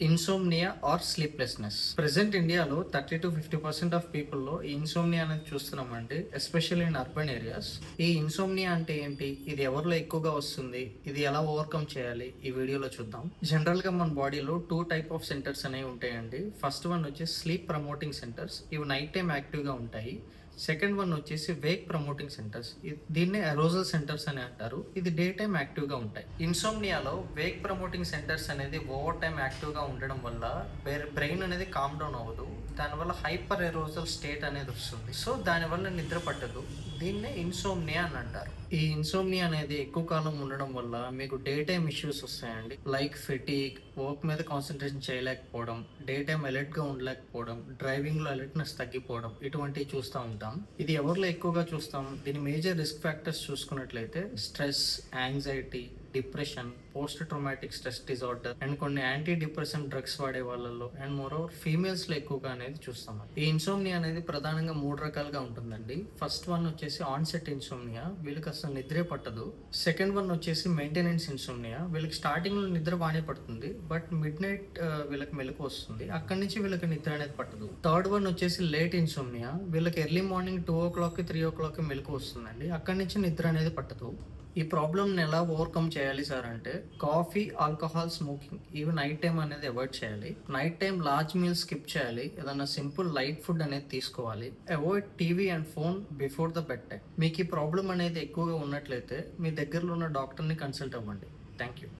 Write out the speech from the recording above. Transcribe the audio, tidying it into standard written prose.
Insomnia are sleeplessness. Present ఇండియాలో 30-50% of పీపుల్లో ఈ insomnia అనేది చూస్తున్నామండి, ఎస్పెషల్లీ ఇన్ అర్బన్ ఏరియాస్. ఈ ఇన్సోమ్నియా అంటే ఏంటి, ఇది ఎవరిలో ఎక్కువగా వస్తుంది, ఇది ఎలా ఓవర్కమ్ చేయాలి, ఈ వీడియోలో చూద్దాం. జనరల్ గా మన బాడీలో 2 టైప్ ఆఫ్ సెంటర్స్ అనేవి ఉంటాయండి. ఫస్ట్ వన్ వచ్చేసి స్లీప్ ప్రమోటింగ్ సెంటర్స్, ఇవి నైట్ టైం యాక్టివ్ గా ఉంటాయి. సెకండ్ వన్ వచ్చేసి వేక్ ప్రమోటింగ్ సెంటర్స్, దీన్నే అరోజల్ సెంటర్స్ అని అంటారు. ఇది డే టైం యాక్టివ్ గా ఉంటాయి. ఇన్సోమ్నియాలో వేక్ ప్రమోటింగ్ సెంటర్స్ అనేది ఓవర్ టైం యాక్టివ్ గా ఉండడం వల్ల బ్రెయిన్ అనేది కామ్ డౌన్ అవ్వదు, దానివల్ల హైపర్ ఎరోజల్ స్టేట్ అనేది వస్తుంది. సో దానివల్ల నిద్ర పట్టదు, దీన్నే ఇన్సోమ్నియా అని అంటారు. ఈ ఇన్సోమ్నియా అనేది ఎక్కువ కాలం ఉండడం వల్ల మీకు డే టైమ్ ఇష్యూస్ వస్తాయండి, లైక్ ఫెటీగ్, వర్క్ మీద కాన్సన్ట్రేషన్ చేయలేకపోవడం, డే టైం అలర్ట్ గా ఉండలేకపోవడం, డ్రైవింగ్ లో అలర్ట్నెస్ తగ్గిపోవడం, ఇటువంటివి చూస్తూ ఉంటాం. ఇది ఎవరిలో ఎక్కువగా చూస్తాం, దీని మేజర్ రిస్క్ ఫ్యాక్టర్స్ చూసుకున్నట్లయితే stress, anxiety, depression, post traumatic stress disorder and కొన్ని యాంటీ డిప్రెషన్ డ్రగ్స్ వాడే వాళ్ళలో అండ్ మోరోవర్ ఫీమేల్స్ లో ఎక్కువగా అనేది చూస్తాం. ఈ ఇన్సోమ్నియా అనేది ప్రధానంగా 3 రకాలుగా ఉంటుందండి. ఫస్ట్ వన్ వచ్చేసి ఆన్సెట్ ఇన్సోమ్నియా, వీళ్ళకి అసలు నిద్రే పట్టదు. సెకండ్ వన్ వచ్చేసి మెయింటెనెన్స్ ఇన్సోమ్నియా, వీళ్ళకి స్టార్టింగ్ లో నిద్ర బాగానే పడుతుంది, బట్ మిడ్ నైట్ వీళ్ళకి మెలకు వస్తుంది, అక్కడి నుంచి వీళ్ళకి నిద్ర అనేది పట్టదు. థర్డ్ వన్ వచ్చేసి లేట్ ఇన్సోమ్నియా, వీళ్ళకి ఎర్లీ మార్నింగ్ 2 o'clock 3 o'clock మెలకు వస్తుందండి, అక్కడి నుంచి నిద్ర అనేది పట్టదు. ఈ ప్రాబ్లమ్ని ఎలా ఓవర్కమ్ చేయాలి సార్ అంటే, కాఫీ, ఆల్కహాల్, స్మోకింగ్ ఇవి నైట్ టైం అనేది అవాయిడ్ చేయాలి. Night time large meal skip చేయాలి, ఏదైనా సింపుల్ లైట్ ఫుడ్ అనేది తీసుకోవాలి. Avoid TV and phone before the bed time. మీకు ఈ ప్రాబ్లం అనేది ఎక్కువగా ఉన్నట్లయితే మీ దగ్గరలో ఉన్న డాక్టర్ని కన్సల్ట్ అవ్వండి. Thank you.